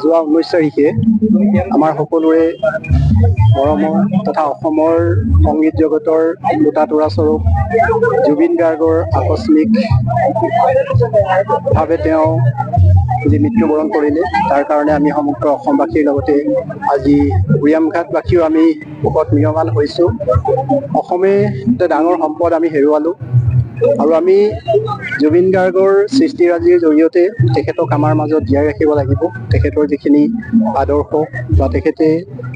যোৱা 19 তাৰিখে আমাৰ সকলোৰে মৰমৰ তথা অসমৰ সংগীত জগতৰ লুটাতৰা স্বৰূপ জুবিন গাৰ্গৰ আকস্মিকভাৱে তেওঁ যি মৃত্যুবৰণ কৰিলে, তাৰ কাৰণে আমি সমগ্ৰ অসমবাসীৰ লগতে আজি উৰিয়ামঘাটবাসীও আমি শোকত মিয়মান হৈছোঁ। অসমে এটা ডাঙৰ সম্পদ আমি হেৰুৱালোঁ আৰু আমি জুবিন গাৰ্গৰ সৃষ্টিৰাজিৰ জৰিয়তে তেখেতক আমাৰ মাজত জীয়াই ৰাখিব লাগিব। তেখেতৰ যিখিনি আদৰ্শ বা তেখেতে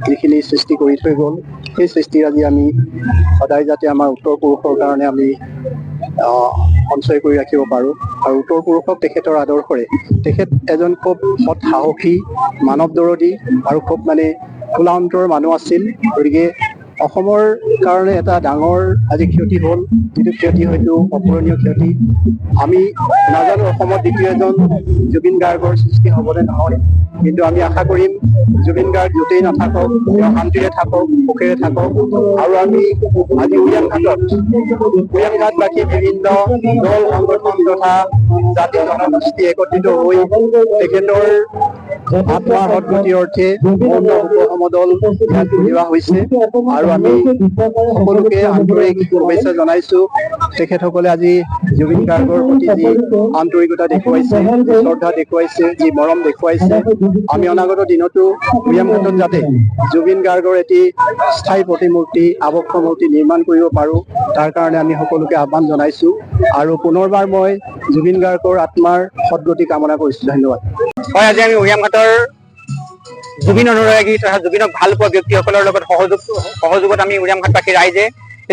যিখিনি সৃষ্টি কৰি থৈ গ'ল, সেই সৃষ্টিৰাজি আমি সদায় যাতে আমাৰ উত্তৰ পুৰুষৰ কাৰণে আমি সঞ্চয় কৰি ৰাখিব পাৰোঁ। আৰু উত্তৰ পুৰুষক তেখেতৰ আদৰ্শৰে, তেখেত এজন খুব সৎ সাহসী, মানৱ দৰদী আৰু খুব খোলা অন্তৰৰ মানুহ আছিল। গতিকে অসমৰ কাৰণে এটা ডাঙৰ আজি ক্ষতি হ'ল, যিটো ক্ষতি হয়তো অপূৰণীয় ক্ষতি। আমি নাজানো অসমত দ্বিতীয় এজন জুবিন গাৰ্গৰ সৃষ্টি হ'বনে নহয়, কিন্তু আমি আশা কৰিম জুবিন গাৰ্গ য'তেই নাথাকক তেওঁ শান্তিৰে থাকক, সুখেৰে থাকক। আৰু আমি আজি উৰিয়ামঘাটবাসী বিভিন্ন দল সংগঠন তথা জাতি জনগোষ্ঠী একত্ৰিত হৈ তেখেতৰ আত্মাৰ সদ্গতি অৰ্থে মৌন সমদল উলিওৱা হৈছে। আৰু আমি সকলোকে আন্তৰিক শুভেচ্ছা জনাইছো। তেখেতসকলে আজি জুবিন গাৰ্গৰ প্ৰতি যি আন্তৰিকতা দেখুৱাইছে, শ্ৰদ্ধা দেখুৱাইছে, যি মৰম দেখুৱাইছে, আমি অনাগত দিনতো উৰিয়ামঘাটত যাতে জুবিন গাৰ্গৰ এটি স্থায়ী প্ৰতিমূৰ্তি, আবক্ষ মূৰ্তি নিৰ্মাণ কৰিব পাৰোঁ, তাৰ কাৰণে আমি সকলোকে আহ্বান জনাইছো। আৰু পুনৰবাৰ মই জুবিন গাৰ্গৰ আত্মাৰ সদ্গতি কামনা কৰিছোঁ। ধন্যবাদ। হয়, আজি আমি উৰিয়ামঘাটৰ জুবিন অনুৰাগী তথা জুবিনক ভাল পোৱা ব্যক্তিসকলৰ লগত সহযোগত আমি উৰিয়ামঘাটবাসী ৰাইজে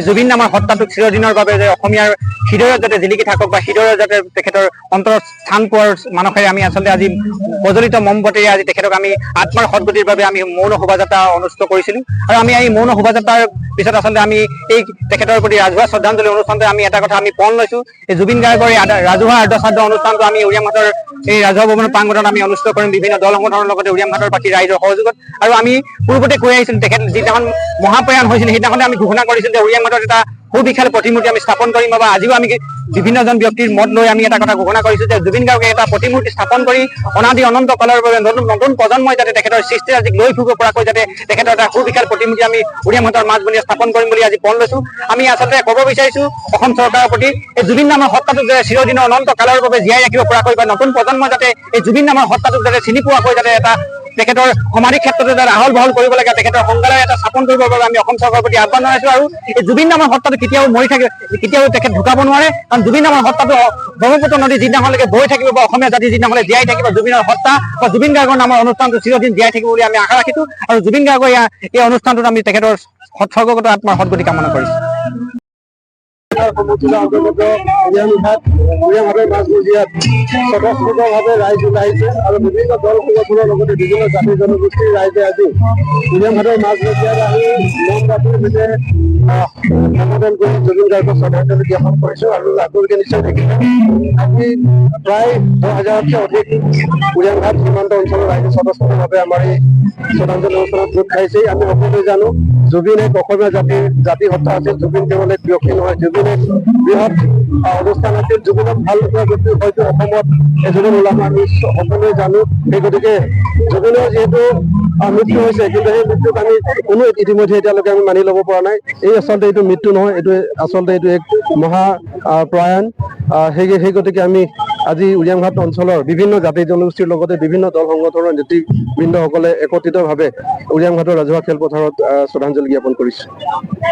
জুবিন নামৰ সত্তাটোক চিৰদিনৰ বাবে যে অসমীয়াৰ হৃদয়ত যাতে জিলিকি থাকক বা হৃদয়ত যাতে তেখেতৰ অন্তৰত স্থান পোৱাৰ মানসেৰে আমি আচলতে আজি প্ৰজ্বলিত মমবাতিৰে আজি তেখেতক আমি আত্মাৰ সদ্গতিৰ বাবে আমি মৌন শোভাযাত্ৰা অনুষ্ঠিত কৰিছিলোঁ। আৰু আমি এই মৌন শোভাযাত্ৰাৰ পিছত আচলতে আমি এই তেখেতৰ প্ৰতি ৰাজহুৱা শ্ৰদ্ধাঞ্জলি অনুষ্ঠানতে আমি এটা কথা আমি পণ লৈছোঁ, এই জুবিন গাৰ্গৰ এই ৰাজহুৱা আদ্যশ্ৰাদ্ধ অনুষ্ঠানটো আমি উৰিয়ামঘাটৰ এই ৰাজহুৱা ভৱনৰ প্ৰাংগণত আমি অনুষ্ঠিত কৰিম বিভিন্ন দল সংগঠনৰ লগতে উৰিয়ামঘাটৰ বাকী ৰাইজৰ সহযোগত। আৰু আমি পূৰ্বতে কৈ আহিছিলোঁ, তেখেত যিদিনাখন মহাপ্ৰয়াণ হৈছিল সেইদিনাখনে আমি ঘোষণা কৰিছিলোঁ যে উৰিয়ামঘাটত এটা সুবিশাল প্ৰতিমূৰ্তি আমি স্থাপন কৰিম। বা আজিও আমি বিভিন্নজন ব্যক্তিৰ মত লৈ আমি এটা কথা ঘোষণা কৰিছোঁ যে জুবিন গাৰ্গে এটা প্ৰতিমূৰ্তি স্থাপন কৰি অনাদি অনন্ত কালৰ বাবে নতুন প্ৰজন্মই যাতে তেখেতৰ সৃষ্টিৰাজিক লৈ ফুৰিব পৰাকৈ যাতে তেখেতৰ এটা সুবিশাল প্ৰতিমূৰ্তি আমি উৰিয়ামঘাটৰ মাজমজিয়াত স্থাপন কৰিম বুলি আজি পণ লৈছোঁ। আমি আচলতে ক'ব বিচাৰিছোঁ অসম চৰকাৰৰ প্ৰতি, এই জুবিন নামৰ সত্তাটোক যাতে চিৰদিনৰ অনন্ত কালৰ বাবে জীয়াই ৰাখিব পৰাকৈ বা নতুন প্ৰজন্মই যাতে এই জুবিন নামৰ সত্তাটোক যাতে চিনি পোৱাকৈ যাতে এটা তেখেতৰ সমাধি ক্ষেত্ৰতে যাতে আহল বহল কৰিব লাগে, তেখেতৰ সংগ্ৰালয় এটা স্থাপন কৰিবৰ বাবে আমি অসম চৰকাৰৰ প্ৰতি আহ্বান জনাইছোঁ। আৰু এই জুবিন নামৰ সত্তাটো কেতিয়াও মৰি থাকে, কেতিয়াও তেখেত ঢুকাব নোৱাৰে, কাৰণ জুবিন নামৰ সত্তাটো ব্ৰহ্মপুত্ৰ নদী যিদিনাখনলৈকে বৈ থাকিব বা অসমীয়া জাতি যিদিনাখনলৈ জীয়াই থাকিব, জুবিনৰ সত্তা বা জুবিন গাৰ্গৰ নামৰ অনুষ্ঠানটো চিৰদিন জীয়াই থাকিব বুলি আমি আশা ৰাখিছোঁ। আৰু জুবিন গাৰ্গৰ এই অনুষ্ঠানটোত আমি তেখেতৰ সৎসৰ্গগত আত্মাৰ সদ্গতি কামনা কৰিছোঁ। উৰিয়ামঘাটৰ মাজমজিয়াত স্বতঃস্ফূৰ্তভাৱে ৰাইজ ওলাই আহিছে আৰু বিভিন্ন দল সংগঠনৰ লগতে বিভিন্ন জাতি জনগোষ্ঠীৰ ৰাইজে আজি উৰিয়ামঘাটৰ মাজমজিয়াত আহি মমবাতিৰ সৈতে সম্বোধন কৰি জুবিন গাৰ্গক শ্ৰদ্ধাঞ্জলি জ্ঞাপন কৰিছোঁ। আৰু আপোনালোকে নিশ্চয় দেখিছে আজি প্ৰায় 10,000তকৈ অধিক উৰিয়ামঘাট সীমান্ত অঞ্চলৰ ৰাইজে স্বতঃস্ফূৰ্তভাৱে আমাৰ এই শ্ৰদ্ধাঞ্জলি অনুষ্ঠানত গোট খাইছে। আমি সকলোৱে জানো জুবিন এক অসমীয়া জাতি সত্তা আছিল। জুবিন কেৱল এক ব্যক্তি নহয়, জুবিন এক বৃহৎ অনুষ্ঠান আছিল। জুবিনক ভাল পোৱা ব্যক্তি হয়তো অসমত এজনো ওলাব, আমি সকলোৱে জানো। সেই গতিকে জুবিনৰ যিহেতু মৃত্যু হৈছে, কিন্তু সেই মৃত্যুক আমি কোনো ইতিমধ্যে এতিয়ালৈকে আমি মানি ল'ব পৰা নাই। এই আচলতে এইটো মৃত্যু নহয়, এইটো আচলতে এইটো এক মহা প্ৰয়াণ। সেই গতিকে আমি আজি উৰিয়ামঘাট অঞ্চলৰ বিভিন্ন জাতি জনগোষ্ঠীৰ লগতে বিভিন্ন দল সংগঠনৰ নেতৃবৃন্দসকলে একত্ৰিতভাৱে উৰিয়ামঘাটৰ ৰাজহুৱা খেলপথাৰত শ্ৰদ্ধাঞ্জলি জ্ঞাপন কৰিছোঁ।